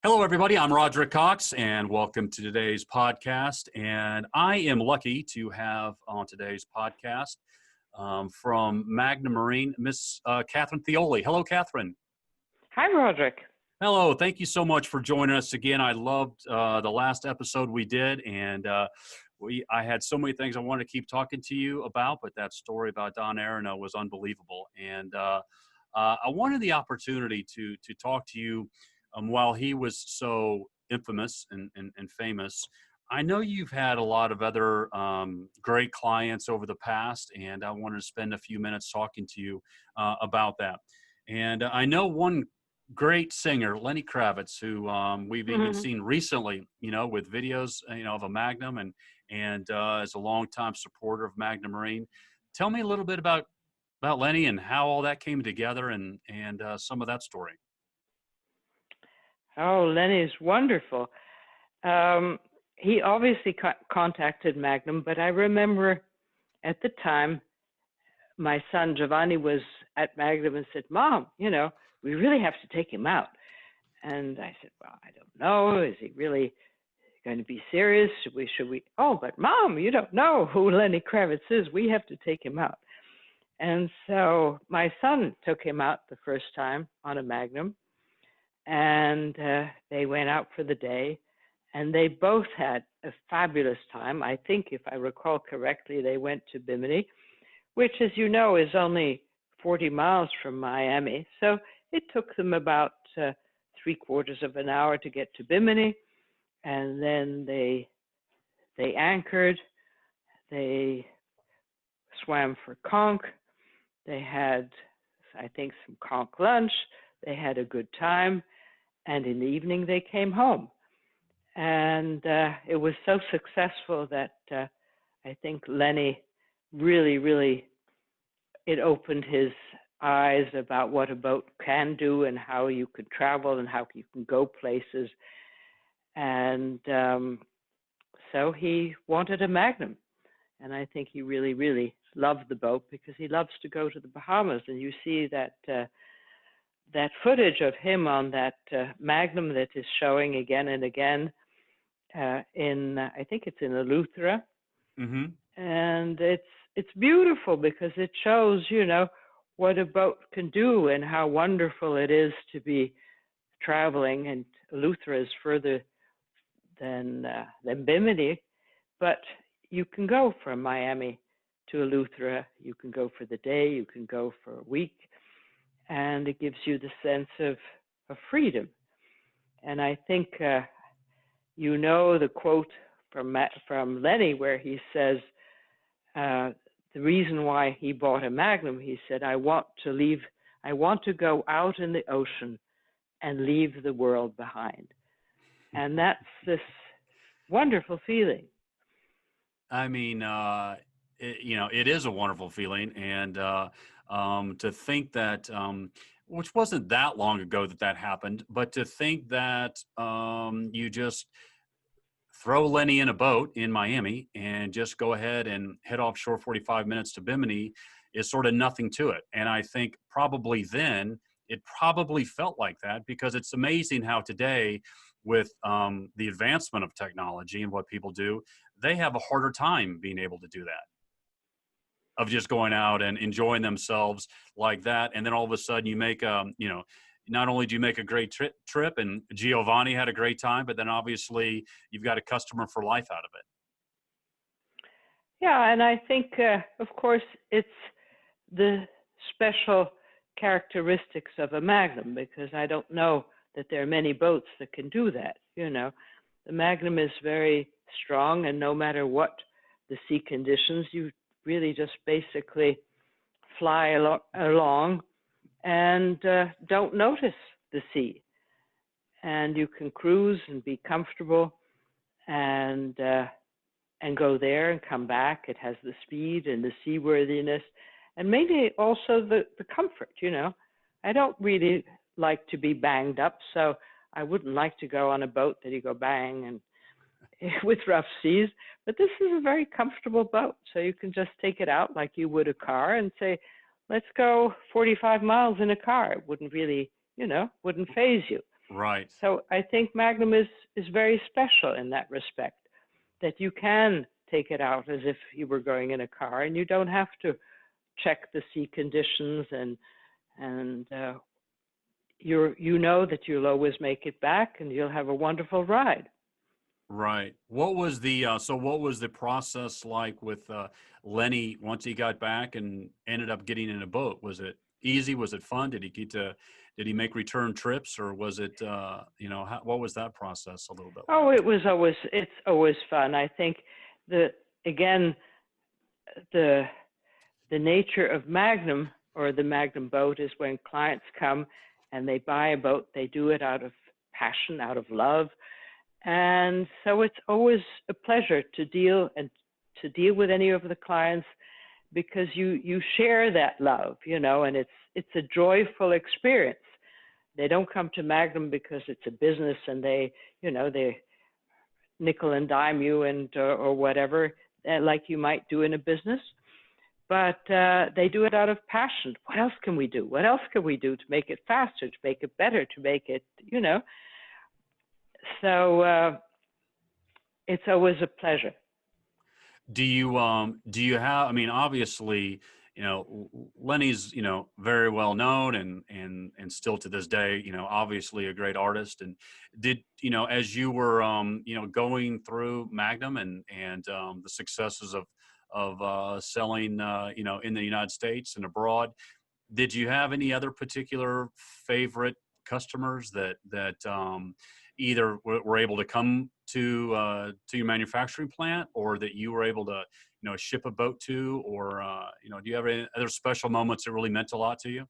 Hello, everybody. I'm Rodrick Cox, and welcome to today's podcast. And I am lucky to have on today's podcast from Magnum Marine, Miss Katrin Theodoli. Hello, Katrin. Hi, Rodrick. Hello. Thank you so much for joining us again. I loved the last episode we did, and I had so many things I wanted to keep talking to you about, but that story about Don Arano was unbelievable. And I wanted the opportunity to talk to you while he was so infamous and famous. I know you've had a lot of other great clients over the past, and I wanted to spend a few minutes talking to you about that. And I know one great singer, Lenny Kravitz, who we've even seen recently, with videos, of a Magnum, and as a longtime supporter of Magnum Marine. Tell me a little bit about Lenny and how all that came together, and some of that story. Oh, Lenny's wonderful. He obviously contacted Magnum, but I remember at the time my son Giovanni was at Magnum and said, "Mom, we really have to take him out." And I said, "Well, I don't know. Is he really going to be serious? Should we? Oh, but Mom, you don't know who Lenny Kravitz is. We have to take him out." And so my son took him out the first time on a Magnum. And they went out for the day, and they both had a fabulous time. I think, if I recall correctly, they went to Bimini, which, as you know, is only 40 miles from Miami. So it took them about 3/4 of an hour to get to Bimini, and then they anchored. They swam for conch. They had, I think, some conch lunch. They had a good time. And in the evening, they came home. And it was so successful that I think Lenny really, it opened his eyes about what a boat can do and how you could travel and how you can go places. And so he wanted a Magnum. And I think he really loved the boat because he loves to go to the Bahamas. And you see that that footage of him on that Magnum that is showing again and again I think it's in Eleuthera. And it's beautiful because it shows, what a boat can do and how wonderful it is to be traveling. And Eleuthera is further than Bimini, but you can go from Miami to Eleuthera. You can go for the day, you can go for a week. And it gives you the sense of freedom. And I think the quote from Lenny where he says the reason why he bought a Magnum, he said, I want to go out in the ocean and leave the world behind. And that's this wonderful feeling. I mean, it is a wonderful feeling. And to think that, which wasn't that long ago that happened, but to think that you just throw Lenny in a boat in Miami and just go ahead and head offshore 45 minutes to Bimini is sort of nothing to it. And I think probably then it probably felt like that because it's amazing how today with the advancement of technology and what people do, they have a harder time being able to do that. Of just going out and enjoying themselves like that. And then all of a sudden you make, not only do you make a great trip and Giovanni had a great time, but then obviously you've got a customer for life out of it. Yeah, and I think, of course, it's the special characteristics of a Magnum because I don't know that there are many boats that can do that. The Magnum is very strong, and no matter what the sea conditions, you really just basically fly along and don't notice the sea. And you can cruise and be comfortable and go there and come back. It has the speed and the seaworthiness and mainly also the comfort, I don't really like to be banged up, so I wouldn't like to go on a boat that you go bang and with rough seas, but this is a very comfortable boat. So you can just take it out like you would a car and say, let's go 45 miles in a car. It wouldn't really, wouldn't faze you. Right. So I think Magnum is very special in that respect, that you can take it out as if you were going in a car, and you don't have to check the sea conditions, and you know that you'll always make it back, and you'll have a wonderful ride. Right. What was the so what was the process like with Lenny once he got back and ended up getting in a boat? Was it easy? Was it fun? Did he make return trips, or was it what was that process a little bit Oh, like? it's always fun. I think the again the the nature of Magnum, or the Magnum boat, is when clients come and they buy a boat, they do it out of passion, out of love. And so it's always a pleasure to deal with any of the clients, because you share that love, and it's a joyful experience. They don't come to Magnum because it's a business and they nickel and dime you and or whatever, like you might do in a business. But they do it out of passion. What else can we do? What else can we do to make it faster, to make it better, to make it. So it's always a pleasure. Do you have, I mean, obviously, Lenny's, very well known and still to this day, obviously a great artist. And did, as you were, going through Magnum and the successes of selling, in the United States and abroad, did you have any other particular favorite customers that either were able to come to your manufacturing plant, or that you were able to ship a boat to, or do you have any other special moments that really meant a lot to you?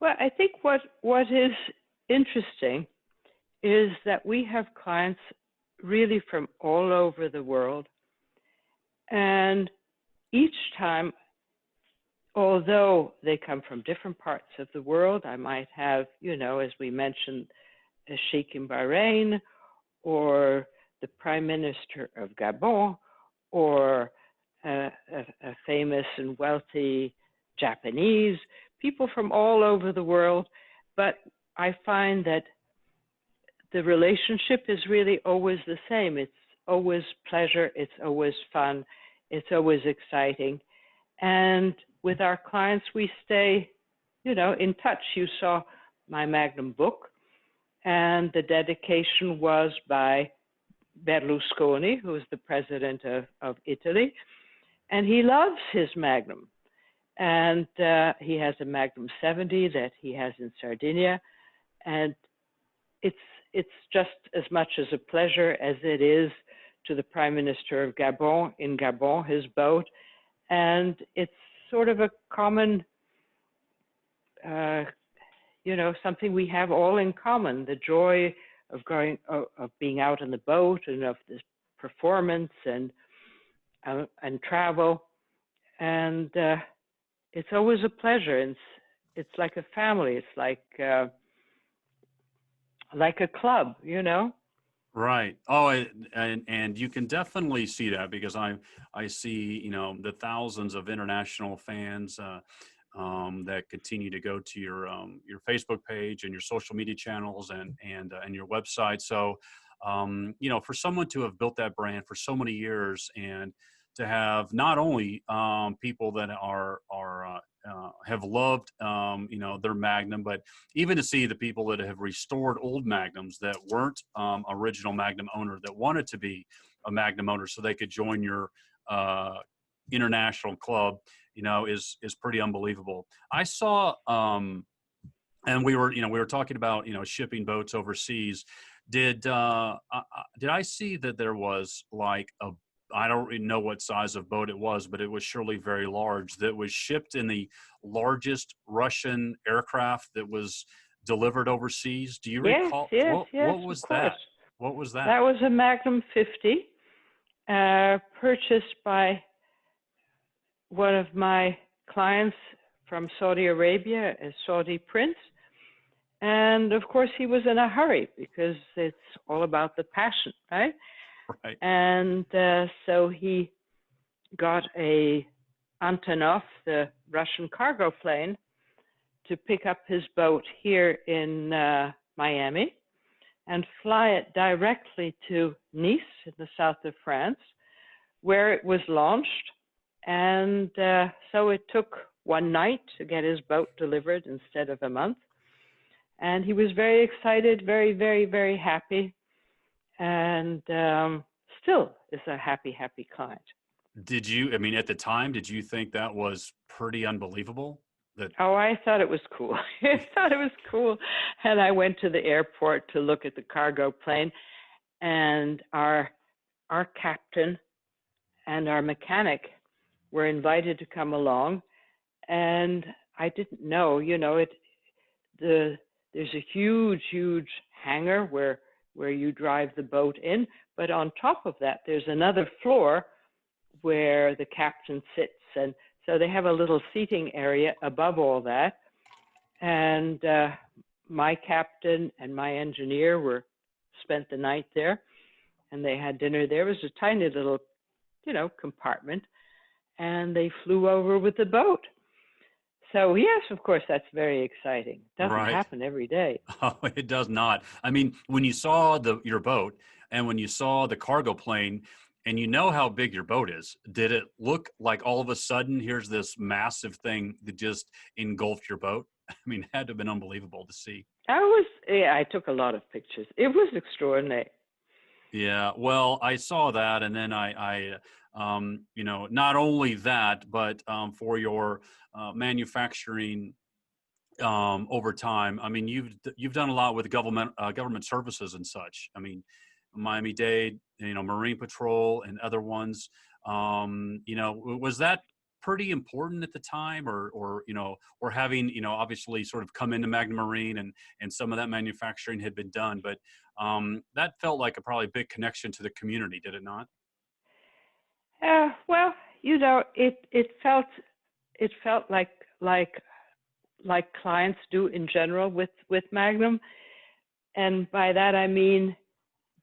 Well, I think what is interesting is that we have clients really from all over the world, and each time, although they come from different parts of the world, I might have, as we mentioned, a sheikh in Bahrain, or the prime minister of Gabon, or a famous and wealthy Japanese, people from all over the world. But I find that the relationship is really always the same. It's always pleasure, it's always fun, it's always exciting. And with our clients, we stay, in touch. You saw my Magnum book, and the dedication was by Berlusconi, who is the president of Italy, and he loves his Magnum. And he has a Magnum 70 that he has in Sardinia, and it's just as much as a pleasure as it is to the Prime Minister of Gabon, in Gabon, his boat. And it's sort of a common, something we have all in common, the joy of being out on the boat, and of this performance and travel. And it's always a pleasure. It's like a family. It's like a club. Right. Oh, and you can definitely see that, because I see, the thousands of international fans that continue to go to your Facebook page and your social media channels and your website. So, for someone to have built that brand for so many years, and to have not only people that have loved their Magnum, but even to see the people that have restored old Magnums that weren't original Magnum owner, that wanted to be a Magnum owner so they could join your international club, is pretty unbelievable. I saw, and we were talking about shipping boats overseas. Did I see that there was like I don't really know what size of boat it was, but it was surely very large, that was shipped in the largest Russian aircraft that was delivered overseas? Do you Yes, recall yes, yes, what of was course. that? What was that? That was a Magnum 50, purchased by one of my clients from Saudi Arabia, a Saudi prince. And of course, he was in a hurry, because it's all about the passion, right? Right. And so he got a Antonov, the Russian cargo plane, to pick up his boat here in Miami and fly it directly to Nice in the south of France, where it was launched. And so it took one night to get his boat delivered instead of a month. And he was very excited, very, very, very happy, and still is a happy, happy client. Did you, I mean, at the time, did you think that was pretty unbelievable? That Oh, I thought it was cool. I thought it was cool. And I went to the airport to look at the cargo plane, and our captain and our mechanic were invited to come along. And I didn't know, there's a huge, huge hangar where you drive the boat in, but on top of that, there's another floor where the captain sits, and so they have a little seating area above all that. And my captain and my engineer spent the night there, and they had dinner there. It was a tiny little, compartment, and they flew over with the boat. So yes, of course, that's very exciting. Doesn't right? happen every day. Oh, it does not. I mean, when you saw your boat and when you saw the cargo plane, and you know how big your boat is, did it look like all of a sudden here's this massive thing that just engulfed your boat? I mean, it had to have been unbelievable to see. I took a lot of pictures. It was extraordinary. Yeah, well, I saw that, and then not only that, but for your manufacturing over time. I mean, you've done a lot with government services and such. I mean, Miami-Dade, Marine Patrol, and other ones. Was that pretty important at the time, or having obviously sort of come into Magnum Marine and some of that manufacturing had been done, but that felt like a probably big connection to the community, did it not? Well, it felt like clients do in general with Magnum, and by that I mean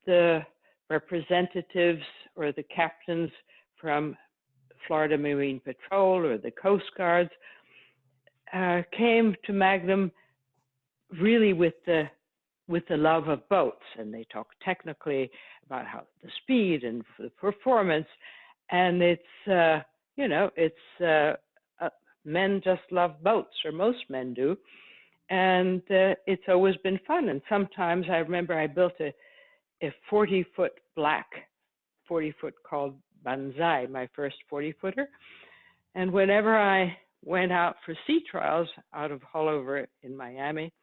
the representatives or the captains from Florida Marine Patrol or the Coast Guards came to Magnum really with the love of boats, and they talk technically about how the speed and the performance, and men just love boats, or most men do, and it's always been fun. And sometimes I remember I built a 40-foot black 40-foot called Banzai, my first 40-footer, and whenever I went out for sea trials out of Hullover in Miami,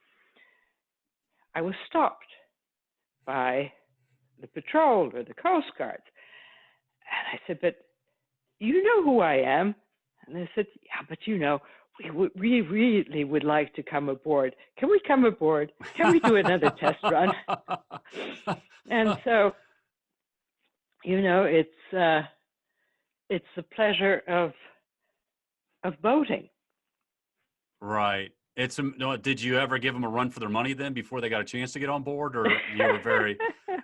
I was stopped by the patrol or the Coast Guards. And I said, "But you know who I am?" And they said, "Yeah, but we really would like to come aboard. Can we come aboard? Can we do another test run?" And so, it's the pleasure of boating. Right. No, did you ever give them a run for their money then before they got a chance to get on board, or you were very,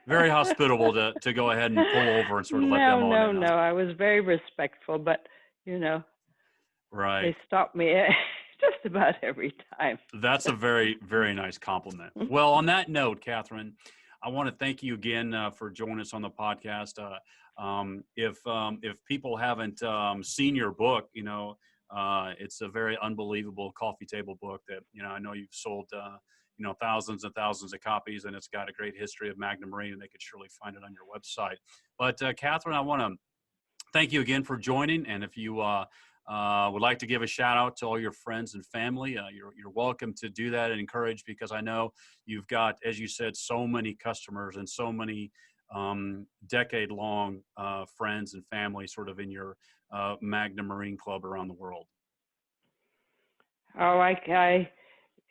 very hospitable to go ahead and pull over and sort of let them on in? No. I was very respectful, but Right. they stopped me just about every time. That's a very, very nice compliment. Well, on that note, Katrin, I want to thank you again for joining us on the podcast. If people haven't seen your book, it's a very unbelievable coffee table book that I know you've sold thousands and thousands of copies, and it's got a great history of Magnum Marine, and they could surely find it on your website. But Katrin, I want to thank you again for joining, and if you would like to give a shout out to all your friends and family, you're welcome to do that and encourage, because I know you've got, as you said, so many customers and so many decade-long friends and family sort of in your Magnum Marine Club around the world. Oh, I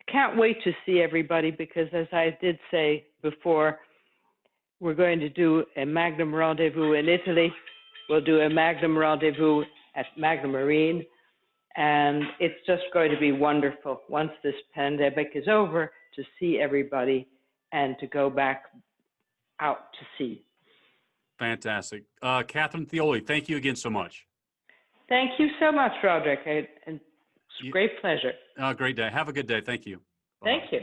can't wait to see everybody, because as I did say before, we're going to do a Magnum Rendezvous in Italy. We'll do a Magnum Rendezvous at Magnum Marine, and it's just going to be wonderful once this pandemic is over to see everybody and to go back out to sea. Fantastic. Katrin Theodoli, thank you again so much. Thank you so much, Rodrick. It Great pleasure. Great day. Have a good day. Thank you. Bye bye. Thank you.